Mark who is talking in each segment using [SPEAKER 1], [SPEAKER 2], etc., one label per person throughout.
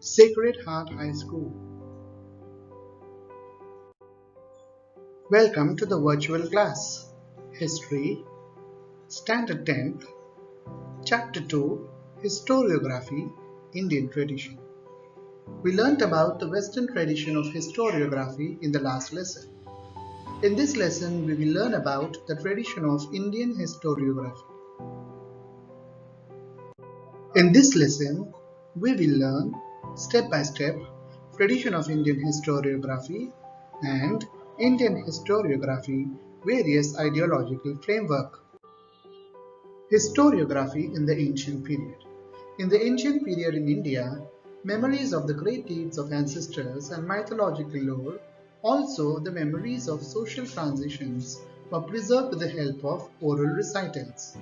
[SPEAKER 1] Sacred Heart High School. Welcome to the virtual class. History, Standard 10th, Chapter 2, Historiography, Indian Tradition. We learnt about the Western tradition of historiography in the last lesson. In this lesson, we will learn about the tradition of Indian historiography. In this lesson, we will learn step by step tradition of Indian historiography and Indian historiography various ideological framework. Historiography in the ancient period. In the ancient period in India, memories of the great deeds of ancestors and mythological lore, also the memories of social transitions, were preserved with the help of oral recitals.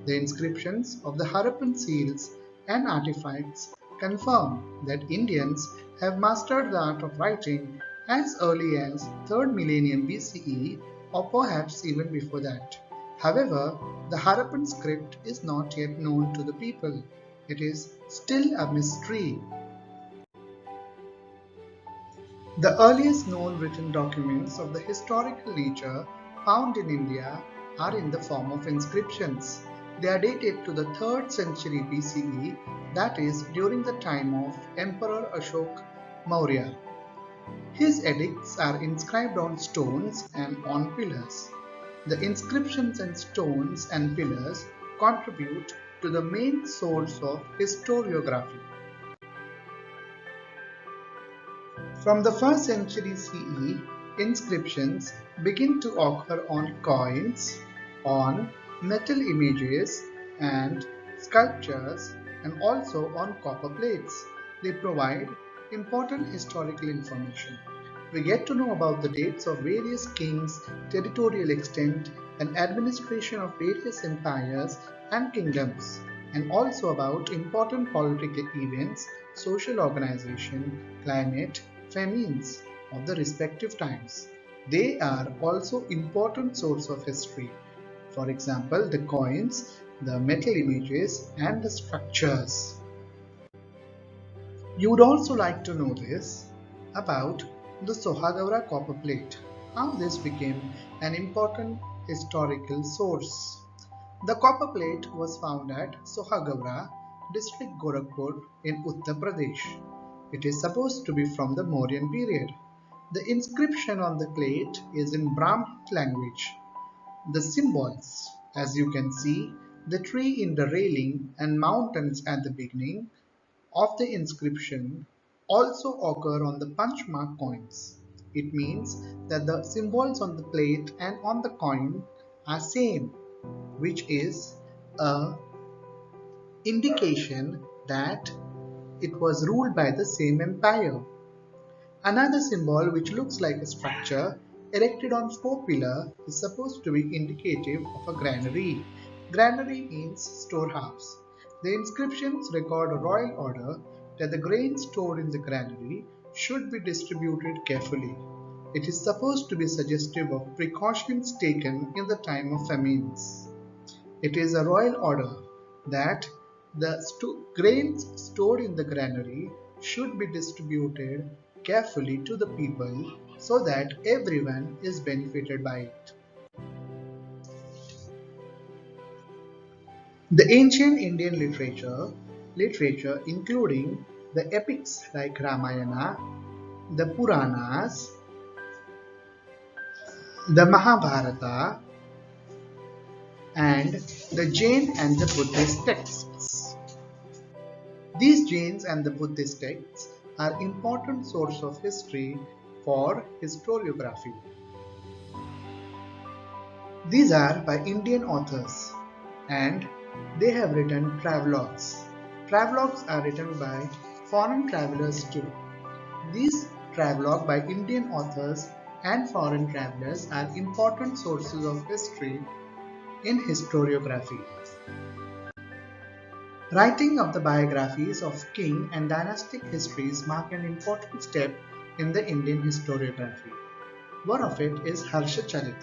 [SPEAKER 1] The inscriptions of the Harappan seals and artifacts confirm that Indians have mastered the art of writing as early as 3rd millennium BCE or perhaps even before that. However, the Harappan script is not yet known to the people. It is still a mystery. The earliest known written documents of the historical nature found in India are in the form of inscriptions. They are dated to the 3rd century BCE, that is, during the time of Emperor Ashok Maurya. His edicts are inscribed on stones and on pillars. The inscriptions and stones and pillars contribute to the main source of historiography. From the 1st century CE, inscriptions begin to occur on coins, on metal images and sculptures, and also on copper plates. They provide important historical information. We get to know about the dates of various kings, territorial extent, and administration of various empires and kingdoms, and also about important political events, social organization, climate, famines of the respective times. They are also important source of history. For example, the coins, the metal images, and the structures. You would also like to know this about the Sohagavra copper plate, how this became an important historical source. The copper plate was found at Sohagavra, district Gorakhpur in Uttar Pradesh. It is supposed to be from the Mauryan period. The inscription on the plate is in Brahmi language. The symbols, as you can see, the tree in the railing and mountains at the beginning of the inscription also occur on the punch mark coins. It means that the symbols on the plate and on the coin are same, which is a indication that it was ruled by the same empire. Another symbol which looks like a structure erected on 4 pillars is supposed to be indicative of a granary. Granary means storehouse. The inscriptions record a royal order that the grain stored in the granary should be distributed carefully. It is supposed to be suggestive of precautions taken in the time of famines. It is a royal order that the grains stored in the granary should be distributed carefully to the people so that everyone is benefited by it. The ancient Indian literature including the epics like Ramayana, the Puranas, the Mahabharata, and the Jain and the Buddhist texts. These Jains and the Buddhist texts are important source of history for historiography. These are by Indian authors and they have written travelogues. Travelogues are written by foreign travelers too. These travelogues by Indian authors and foreign travelers are important sources of history in historiography. Writing of the biographies of king and dynastic histories mark an important step in the Indian historiography. One of it is Harshacharit.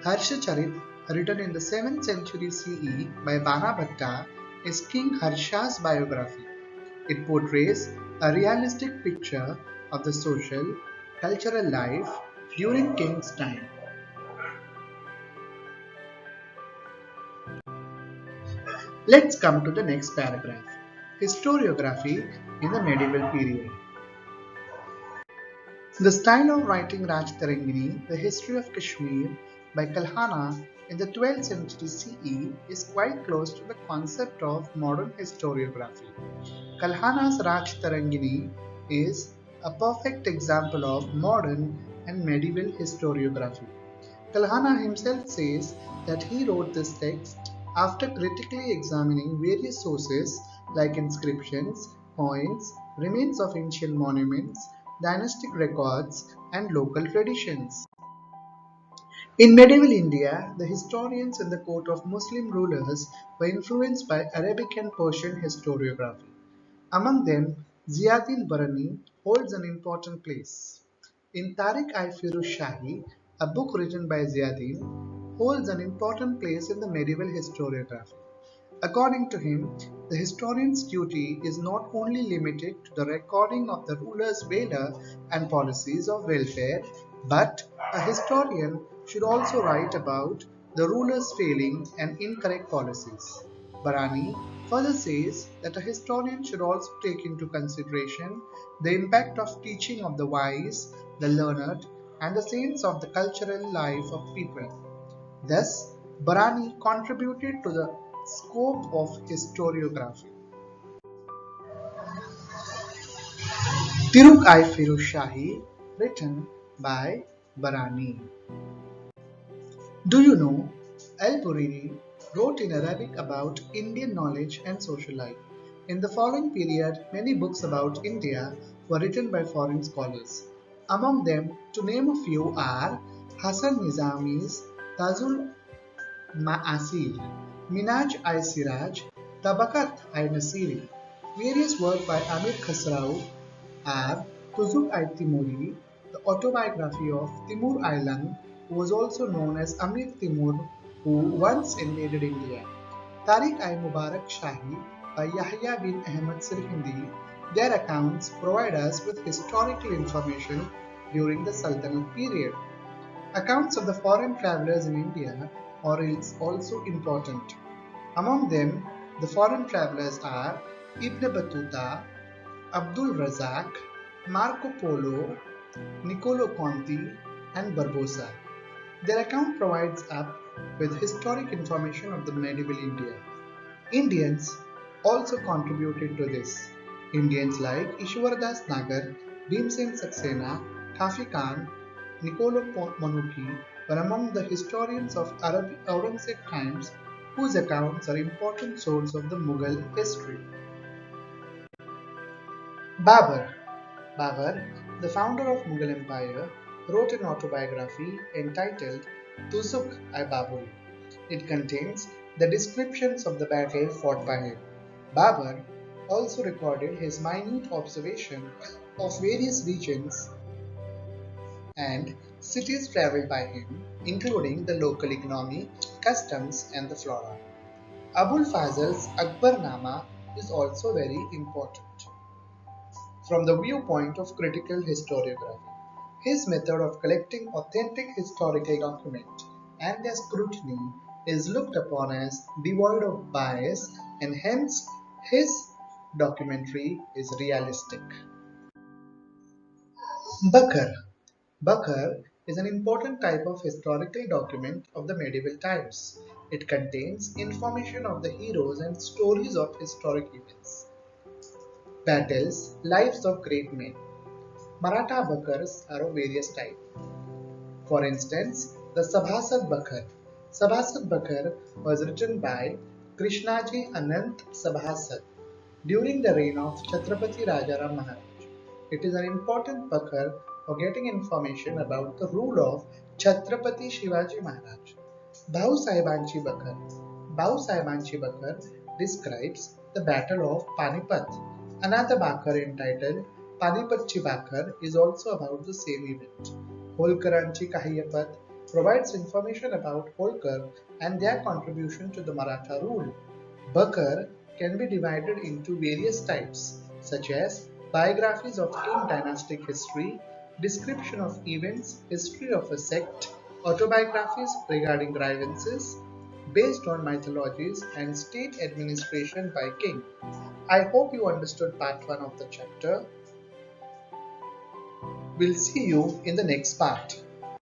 [SPEAKER 1] Harshacharit, written in the 7th century CE by Banabhatta, is King Harsha's biography. It portrays a realistic picture of the social, cultural life during king's time. Let's come to the next paragraph. Historiography in the medieval period. The style of writing Raj Tarangini, The History of Kashmir by Kalhana in the 12th century CE is quite close to the concept of modern historiography. Kalhana's Raj Tarangini is a perfect example of modern and medieval historiography. Kalhana himself says that he wrote this text after critically examining various sources like inscriptions, coins, remains of ancient monuments, dynastic records, and local traditions. In medieval India, the historians in the court of Muslim rulers were influenced by Arabic and Persian historiography. Among them, Ziauddin Barani holds an important place. In Tariq-i-Firuz Shahi, a book written by Ziauddin, holds an important place in the medieval historiography. According to him, the historian's duty is not only limited to the recording of the ruler's valor and policies of welfare, but a historian should also write about the ruler's failing and incorrect policies. Barani further says that a historian should also take into consideration the impact of teaching of the wise, the learned, and the saints of the cultural life of people. Thus, Barani contributed to the scope of historiography. Tiruk-i-Firuz Shahi, written by Barani. Do you know Al-Burini wrote in Arabic about Indian knowledge and social life. In the following period, many books about India were written by foreign scholars. Among them, to name a few are Hasan Nizami's Tazul Ma'asir, Minhaj-i-Siraj, Tabakat-i-Nasiri. Various works by Amir Khusrau are Tuzuk-i-Timuri, the autobiography of Timur Ailang, who was also known as Amir Timur, who once invaded India. Tariq-i-Mubarak Shahi by Yahya bin Ahmad Sirhindi. Their accounts provide us with historical information during the Sultanate period. Accounts of the foreign travelers in India are also important. Among them, the foreign travelers are Ibn Battuta, Abdul Razak, Marco Polo, Niccolo Conti, and Barbosa. Their account provides us with historic information of the medieval India. Indians also contributed to this. Indians like Ishwardas Nagar, Bhimsen Saxena, Kafi Khan, Niccolo Manuki were among the historians of Aurangzeb times whose accounts are important sources of the Mughal history. Babur. Babur, the founder of Mughal Empire, wrote an autobiography entitled Tuzuk-i-Baburi. It contains the descriptions of the battle fought by him. Babur also recorded his minute observation of various regions and cities traveled by him, including the local economy, customs, and the flora. Abul Fazl's Akbarnama is also very important from the viewpoint of critical historiography. His method of collecting authentic historical documents and their scrutiny is looked upon as devoid of bias, and hence his documentary is realistic. Bakar. Bakar is an important type of historical document of the medieval times. It contains information of the heroes and stories of historic events, battles, lives of great men. Maratha Bakars are of various types. For instance, the Sabhasad Bakar. Sabhasad Bakar was written by Krishnaji Anant Sabhasad during the reign of Chhatrapati Rajaram Maharaj. It is an important Bakar for getting information about the rule of Chhatrapati Shivaji Maharaj. Bhau Sahibanchi Bakar. Bhau Sahibanchi Bakar describes the Battle of Panipat. Another Bakar entitled Panipatchi Bakar is also about the same event. Holkaranchi Kahiyapat provides information about Holkar and their contribution to the Maratha rule. Bakar can be divided into various types. such as biographies of king dynastic history, description of events, history of a sect, autobiographies regarding grievances based on mythologies, and state administration by king. I hope you understood part 1 of the chapter. We'll see you in the next part.